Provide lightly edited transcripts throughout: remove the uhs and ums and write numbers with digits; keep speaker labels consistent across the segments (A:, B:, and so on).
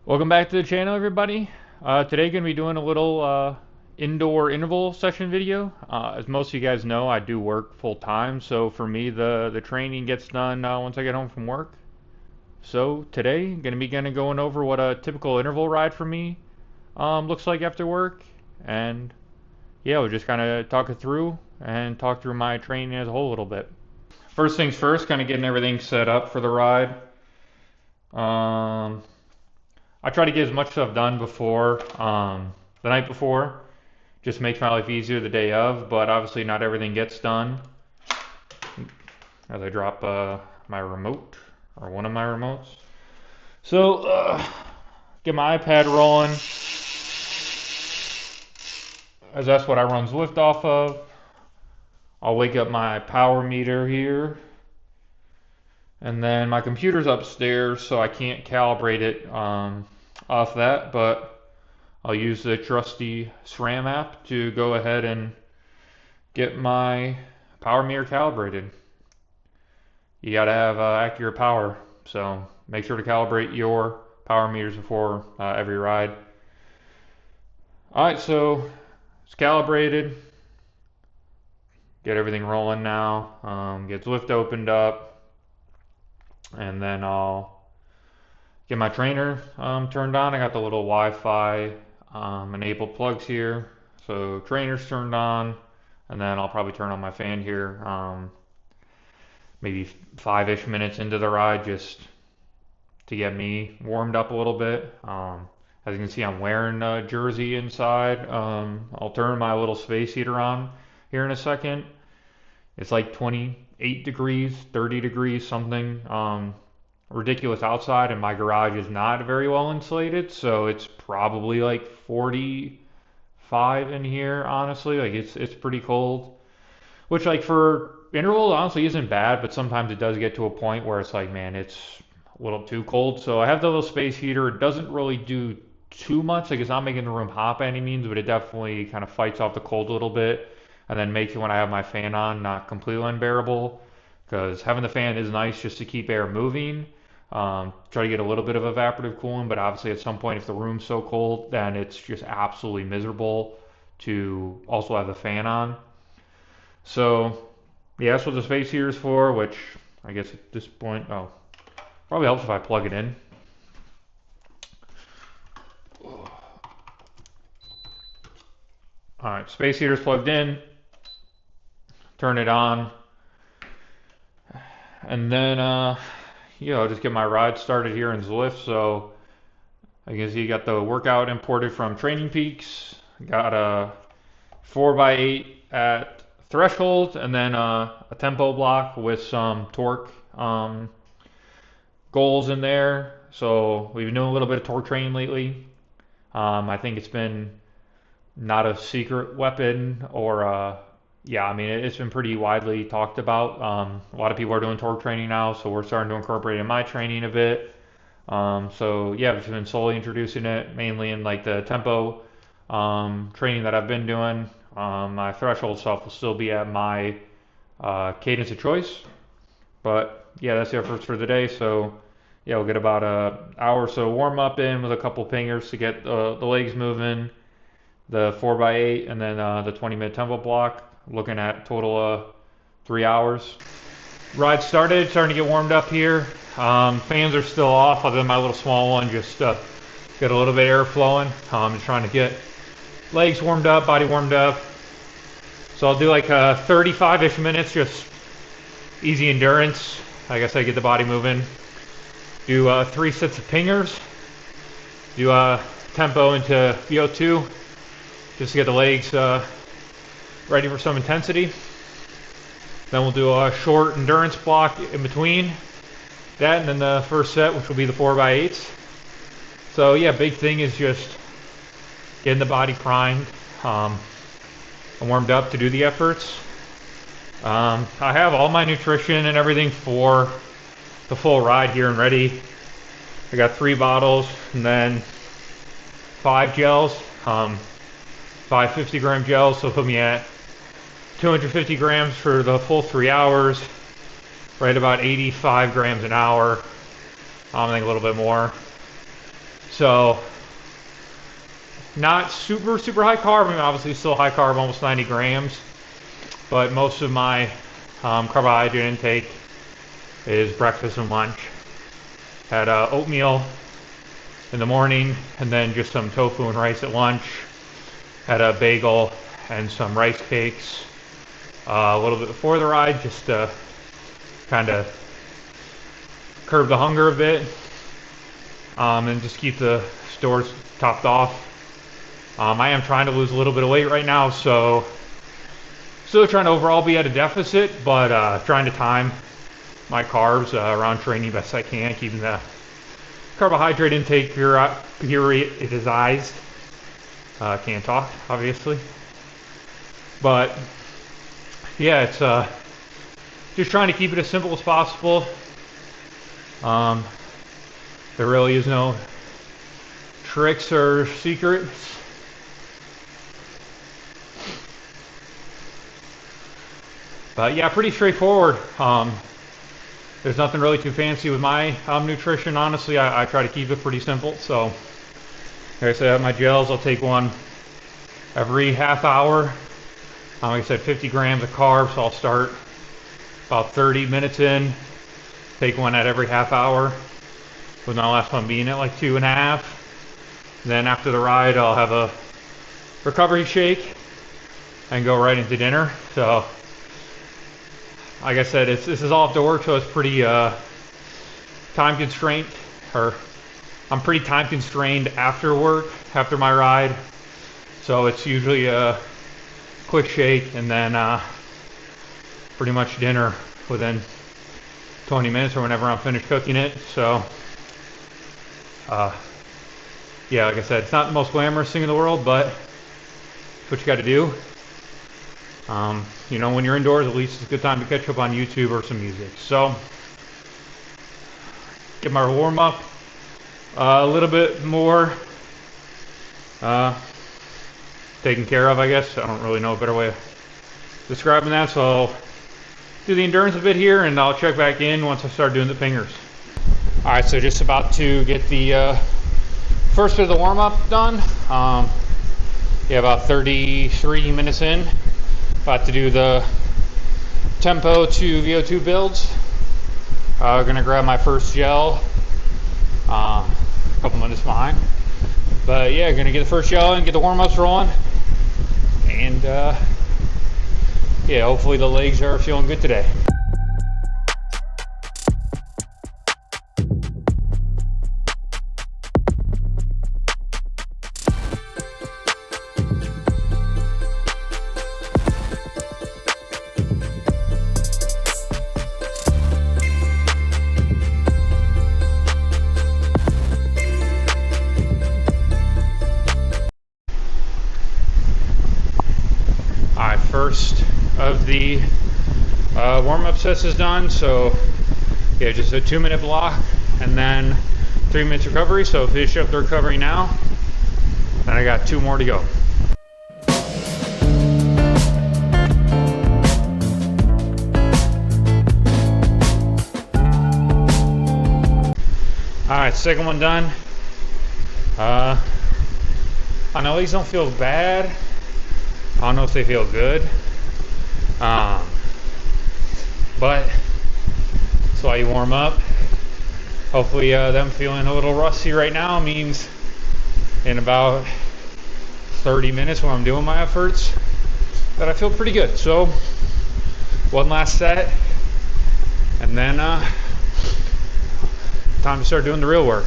A: Welcome back to the channel, everybody. Today going to be doing a little indoor interval session video. As most of you guys know, I do work full time, so for me the training gets done once I get home from work. So today going to be going over what a typical interval ride for me looks like after work, and yeah, we'll just kind of talk it through and talk through my training as a whole a little bit. First things first, kind of getting everything set up for the ride. I try to get as much stuff done before, the night before. Just makes my life easier the day of, but obviously not everything gets done. As I drop my remote, or one of my remotes. So, get my iPad rolling, as that's what I run Zwift off of. I'll wake up my power meter here. And then my computer's upstairs, so I can't calibrate it off that, but I'll use the trusty SRAM app to go ahead and get my power meter calibrated. You gotta have accurate power, so make sure to calibrate your power meters before every ride. Alright, so it's calibrated. Get everything rolling now. Get Zwift opened up. And then I'll get my trainer turned on. I got the little Wi-Fi enabled plugs here. So trainer's turned on, and then I'll probably turn on my fan here maybe 5-ish minutes into the ride, just to get me warmed up a little bit. As you can see, I'm wearing a jersey inside. I'll turn my little space heater on here in a second. It's like 28 degrees, 30 degrees, something ridiculous outside, and my garage is not very well insulated, so it's probably like 45 in here, honestly. Like it's pretty cold, which like for intervals honestly isn't bad, but sometimes it does get to a point where it's like, man, it's a little too cold. So I have the little space heater. It doesn't really do too much. Like it's not making the room hot by any means, but it definitely kind of fights off the cold a little bit, and then makes it, when I have my fan on, not completely unbearable, because having the fan is nice just to keep air moving, try to get a little bit of evaporative cooling, but obviously at some point if the room's so cold, then it's just absolutely miserable to also have the fan on. So yeah, that's what the space heater is for, which I guess at this point, probably helps if I plug it in. Alright, space heater's plugged in. Turn it on, and then I'll just get my ride started here in Zwift. So I guess you got the workout imported from Training Peaks, got a 4x8 at threshold, and then a tempo block with some torque goals in there. So we've been doing a little bit of torque training lately. I think it's been not a secret weapon, or yeah, I mean, it's been pretty widely talked about. A lot of people are doing torque training now, so we're starting to incorporate it in my training a bit. So yeah, I've been slowly introducing it, mainly in like the tempo training that I've been doing. My threshold stuff will still be at my cadence of choice. But yeah, that's the efforts for the day. So yeah, we'll get about an hour or so warm up in with a couple pingers to get the legs moving, the 4x8, and then the 20-minute tempo block. Looking at total 3 hours. Ride started, starting to get warmed up here. Fans are still off, other than my little small one, just get a little bit of air flowing. I'm just trying to get legs warmed up, body warmed up. So I'll do like 35-ish minutes, just easy endurance. I guess I get the body moving. Do 3 sets of pingers. Do tempo into VO2, just to get the legs ready for some intensity. Then we'll do a short endurance block in between that, and then the first set, which will be the 4x8s. So yeah, big thing is just getting the body primed and warmed up to do the efforts. I have all my nutrition and everything for the full ride here and ready. I got 3 bottles and then 5 gels, 5 50-gram gels, so put me at 250 grams for the full 3 hours, right about 85 grams an hour. I think a little bit more. So not super high carb. I mean, obviously still high carb, almost 90 grams. But most of my carbohydrate intake is breakfast and lunch. Had oatmeal in the morning, and then just some tofu and rice at lunch. Had a bagel and some rice cakes a little bit before the ride, just to kind of curb the hunger a bit, and just keep the stores topped off. I am trying to lose a little bit of weight right now, so still trying to overall be at a deficit, but trying to time my carbs around training best I can, keeping the carbohydrate intake periodized. Can't talk, obviously. But yeah, it's just trying to keep it as simple as possible. There really is no tricks or secrets. But yeah, pretty straightforward. There's nothing really too fancy with my nutrition, honestly. I try to keep it pretty simple. So, like I said, I have my gels. I'll take one every half hour. Like I said, 50 grams of carbs. So I'll start about 30 minutes in, take one at every half hour, with my last one being at like 2.5. Then after the ride, I'll have a recovery shake and go right into dinner. So, like I said, this is all after work, so it's pretty time constrained, or I'm pretty time constrained after work, after my ride. So it's usually a quick shake and then pretty much dinner within 20 minutes or whenever I'm finished cooking it. So yeah, like I said, it's not the most glamorous thing in the world, but it's what you got to do. You know, when you're indoors, at least it's a good time to catch up on YouTube or some music. So, get my warm up a little bit more taken care of, I guess. I don't really know a better way of describing that. So I'll do the endurance a bit here, and I'll check back in once I start doing the fingers. All right, so just about to get the first bit of the warm up done. Yeah, about 33 minutes in. About to do the tempo to VO2 builds. Gonna grab my first gel. A couple minutes behind. But yeah, gonna get the first gel and get the warm-ups rolling. And yeah, hopefully the legs are feeling good today. First of the warm-up sets is done, so yeah, just a 2-minute block and then 3 minutes recovery. So finish up the recovery now, and I got 2 more to go. Alright, second one done. I know these don't feel bad. I don't know if they feel good, but that's why you warm up. Hopefully them feeling a little rusty right now means in about 30 minutes when I'm doing my efforts that I feel pretty good. So one last set, and then time to start doing the real work.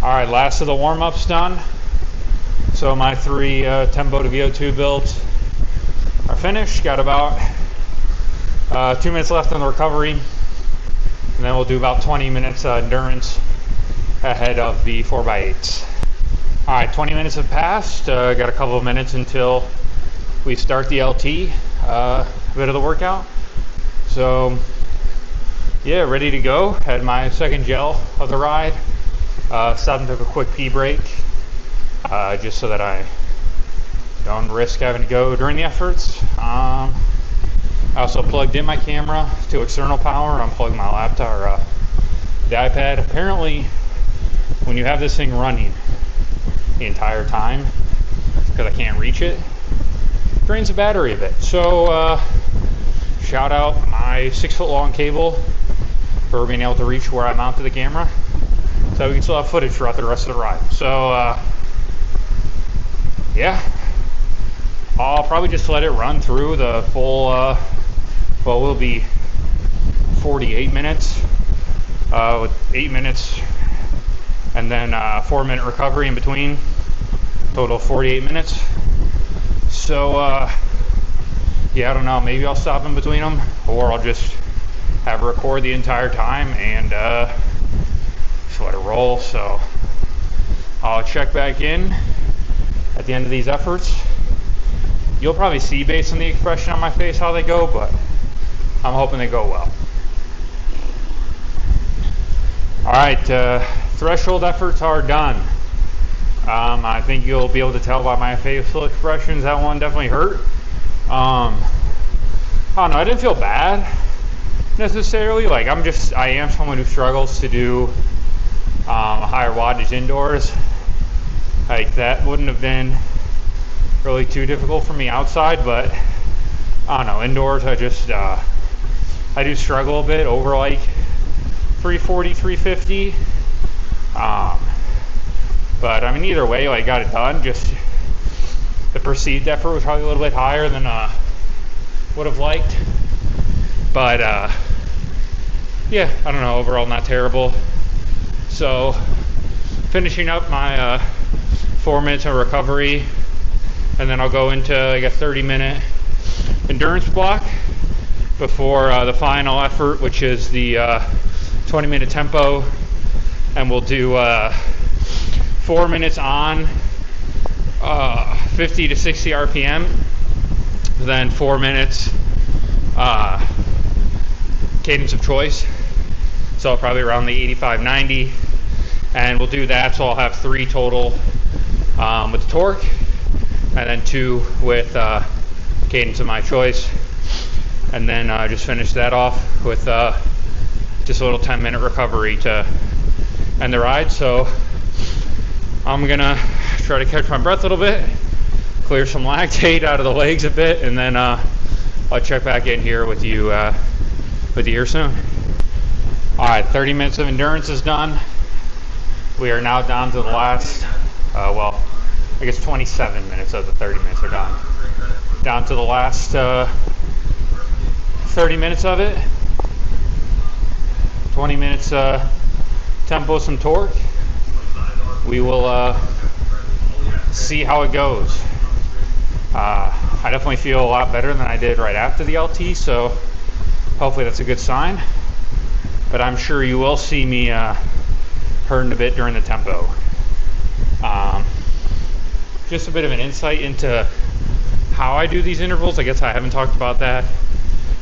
A: Alright, last of the warm-ups done. So my 3 tempo to VO2 builds are finished. Got about 2 minutes left on the recovery. And then we'll do about 20 minutes endurance ahead of the 4x8s. Alright, 20 minutes have passed. Got a couple of minutes until we start the LT bit of the workout. So yeah, ready to go. Had my second gel of the ride. Stopped and took a quick pee break, just so that I don't risk having to go during the efforts. I I also plugged in my camera to external power. Unplugged my laptop or the iPad. Apparently, when you have this thing running the entire time, because I can't reach it, drains the battery a bit. So shout out my 6-foot long cable for being able to reach where I mounted the camera, so we can still have footage throughout the rest of the ride. So yeah, I'll probably just let it run through the full, well, it'll be 48 minutes, with 8 minutes, and then 4-minute recovery in between, total 48 minutes. So yeah, I don't know, maybe I'll stop in between them, or I'll just have it record the entire time and just let it roll. So I'll check back in at the end of these efforts. You'll probably see, based on the expression on my face, how they go, but I'm hoping they go well. Alright, threshold efforts are done. I think you'll be able to tell by my facial expressions that one definitely hurt. I don't know, I didn't feel bad necessarily. Like, I am someone who struggles to do a higher wattage indoors. Like, that wouldn't have been really too difficult for me outside, but I don't know, indoors I just I do struggle a bit over like 340, 350. But I mean, either way, like, got it done. Just the perceived effort was probably a little bit higher than would have liked, but yeah, I don't know, overall not terrible. So finishing up my 4 minutes of recovery, and then I'll go into like a 30-minute endurance block before the final effort, which is the 20-minute tempo, and we'll do 4 minutes on 50 to 60 RPM, then 4 minutes cadence of choice, so probably around the 85-90, and we'll do that, so I'll have 3 total with the torque, and then 2 with cadence of my choice, and then just finish that off with just a little 10-minute recovery to end the ride. So I'm gonna try to catch my breath a little bit, clear some lactate out of the legs a bit, and then I'll check back in here with you here soon. Alright, 30 minutes of endurance is done. We are now down to the last, well, I guess 27 minutes of the 30 minutes are done. Down to the last 30 minutes of it. 20 minutes tempo, some torque. We will see how it goes. I definitely feel a lot better than I did right after the LT, so hopefully that's a good sign. But I'm sure you will see me hurting a bit during the tempo. Just a bit of an insight into how I do these intervals. I guess I haven't talked about that.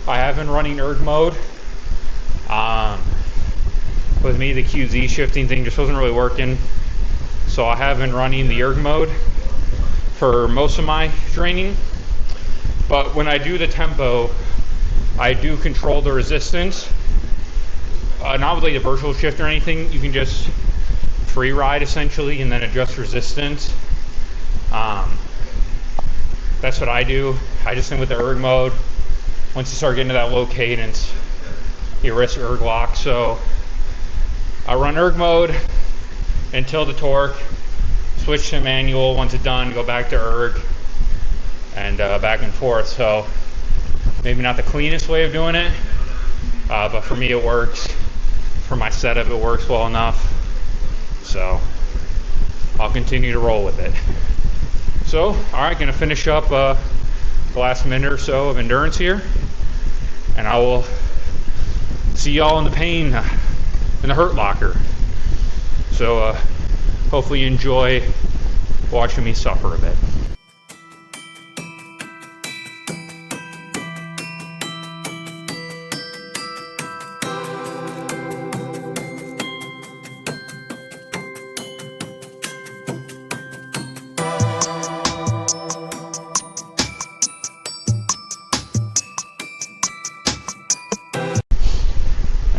A: I have been running erg mode. With me, the QZ shifting thing just wasn't really working. So I have been running the erg mode for most of my training. But when I do the tempo, I do control the resistance. Not with like a virtual shift or anything. You can just free ride essentially and then adjust resistance. That's what I do. I just think with the erg mode, once you start getting to that low cadence, you risk erg lock. So I run erg mode until the torque, switch to manual once it's done, go back to erg, and back and forth. So maybe not the cleanest way of doing it, but for me it works. For my setup it works well enough. So I'll continue to roll with it. So, alright, gonna finish up the last minute or so of endurance here, and I will see y'all in the pain, in the hurt locker. So hopefully you enjoy watching me suffer a bit.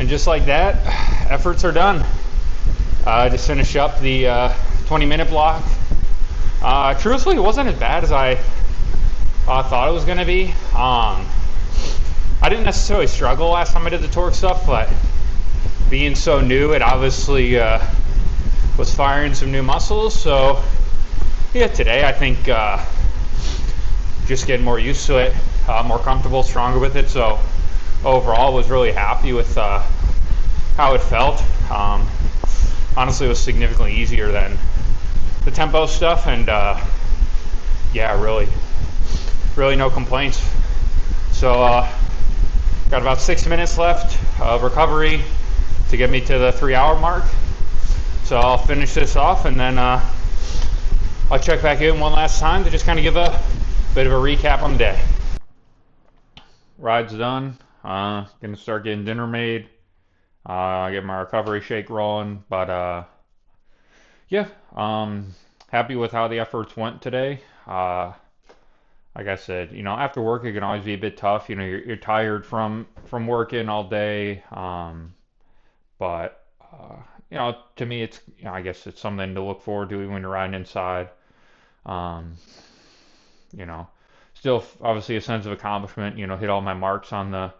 A: And just like that, efforts are done. I just finished up the 20-minute block. Truthfully, it wasn't as bad as I thought it was going to be. I didn't necessarily struggle last time I did the torque stuff, but being so new, it obviously was firing some new muscles. So yeah, today I think just getting more used to it, more comfortable, stronger with it. So overall, was really happy with how it felt. Honestly, it was significantly easier than the tempo stuff, and yeah, really no complaints. So got about 6 minutes left of recovery to get me to the 3-hour mark. So I'll finish this off, and then I'll check back in one last time to just kind of give a bit of a recap on the day. Ride's done. Gonna start getting dinner made. Get my recovery shake rolling, but yeah, happy with how the efforts went today. Like I said, after work it can always be a bit tough. You're tired from working all day, but to me it's I guess it's something to look forward to when you're riding inside. Um, you know, Still obviously a sense of accomplishment. Hit all my marks on the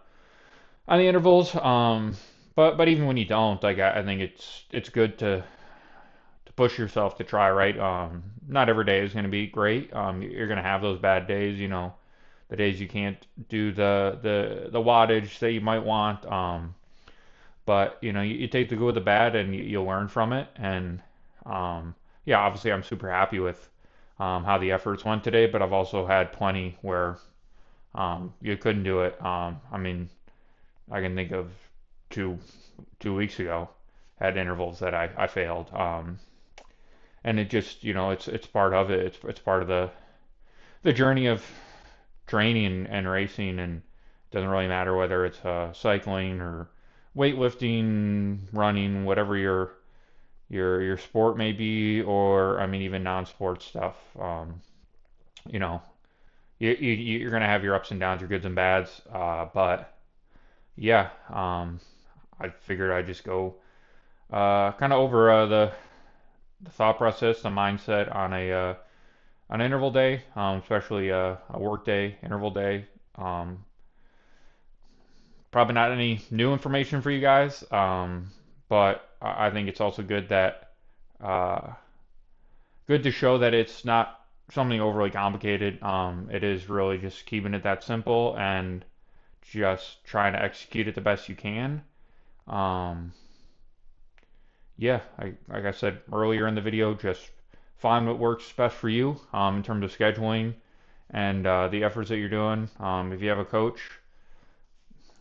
A: intervals. But even when you don't, like I think it's good to push yourself to try, right? Not every day is going to be great. You're going to have those bad days, the days you can't do the wattage that you might want. But you take the good with the bad, and you'll learn from it. And yeah, obviously I'm super happy with how the efforts went today. But I've also had plenty where you couldn't do it. I mean, I can think of two weeks ago had intervals that I failed. And it just it's part of it. It's part of the journey of training and racing, and it doesn't really matter whether it's cycling or weightlifting, running, whatever your sport may be, or I mean even non-sport stuff. You know, you're gonna have your ups and downs, your goods and bads. But yeah, I figured I'd just go kind of over the thought process, the mindset on an interval day, especially a work day, interval day. Um, Probably not any new information for you guys, but I think it's also uh, good to show that it's not something overly complicated. It is really just keeping it that simple and just trying to execute it the best you can. Um, yeah, like I said earlier in the video, just find what works best for you in terms of scheduling and the efforts that you're doing. If you have a coach,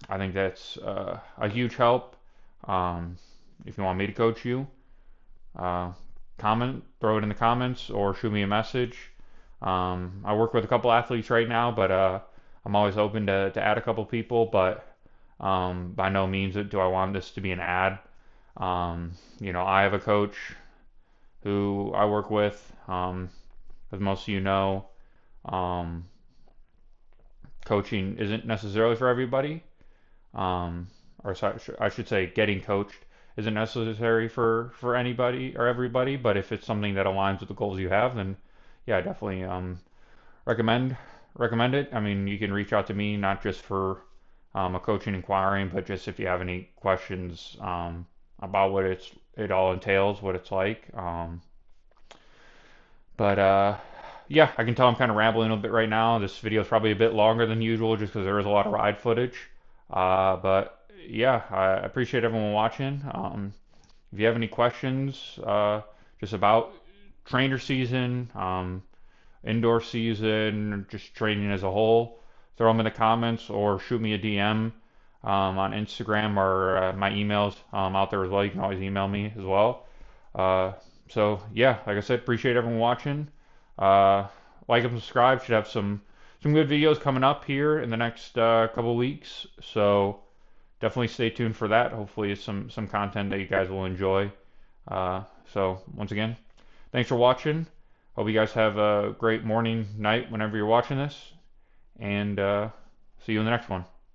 A: I think that's a huge help. Um, if you want me to coach you, uh, throw it in the comments, or shoot me a message. I work with a couple athletes right now, but I'm always open to add a couple people, but by no means do I want this to be an ad. I have a coach who I work with, as most of you know. Um, Coaching isn't necessarily for everybody, or I should say, getting coached isn't necessary for anybody or everybody. But if it's something that aligns with the goals you have, then yeah, I definitely recommend recommend it. I mean, you can reach out to me not just for a coaching inquiring, but just if you have any questions about what it all entails, what it's like. But yeah, I can tell I'm kind of rambling a little bit right now. This video is probably a bit longer than usual just because there is a lot of ride footage. But yeah, I appreciate everyone watching. If you have any questions just about trainer season, indoor season, just training as a whole, throw them in the comments or shoot me a DM on Instagram, or my emails out there as well. You can always email me as well. Uh, so yeah, like I said, appreciate everyone watching. Uh, like and subscribe. Should have some good videos coming up here in the next couple weeks. So definitely stay tuned for that. Hopefully it's some content that you guys will enjoy. So once again, thanks for watching. Hope you guys have a great morning, night, whenever you're watching this, and see you in the next one.